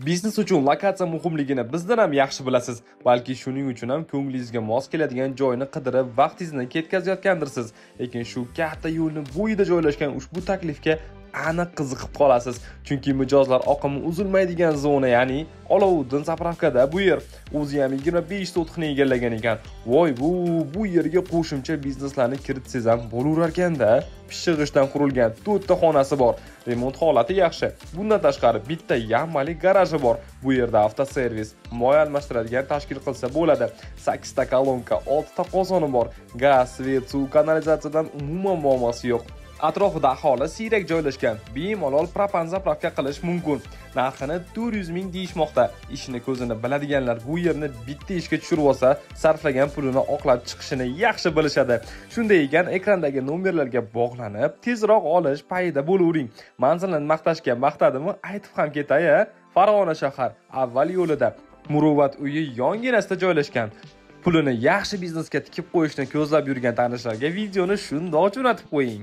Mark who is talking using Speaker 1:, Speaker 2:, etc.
Speaker 1: Biznes uchun lokatsiya muhimligini bizdan ham yaxshi bilasiz. Balki shuning uchun ham ko'nglingizga mos keladigan joyni qidirib vaqtingizni ketkazayotgandirsiz. Lekin shu katta yo'lning bo'yida joylashgan ushbu taklifga aniq qiziqib qolasiz. Chunki mijozlar oqimi uzilmaydigan zona, ya'ni Olovuddin zapravkada bu yer. O'zi ham 25 sotixni egallagan ekan. Voy, bu yerga qo'shimcha bizneslarni kiritsangiz ham bo'laver ekanda. Pishig'ishdan qurilgan 4 ta xonasi bor. Remont holati yaxshi. Bundan tashqari bitta yammali garaji bor. Bu yerda avtoservis, moy almashtiradigan tashkil qilsa bo'ladi. 8 ta kolonka, 6 ta qozoni bor. Gaz, svet, suv, kanalizatsiyadan umuman muammosi yo'q. Atrofida aholi siyrak joylashgan, bemalol propan zapravka qilish mumkin. Narxini 400 ming deyishmoqda. Ishini ko'zini biladiganlar bu yerni bitta ishga tushirib olsa, sarflagan pulini oqlab chiqishini yaxshi bilishadi. Shunday ekan, ekrandagi nomerlarga bog'lanib, tezroq olish payida bo'lavering. Manzilni maqtashga maqtadimi, aytib ham ketay. Farg'ona shahar avval yo'lida Muruvvat uyi yonginasida joylashgan. Pulini yaxshi biznesga tikib qo'yishni ko'zlab yurgan tanishlarga videoni shundoq jo'natib qo'ying.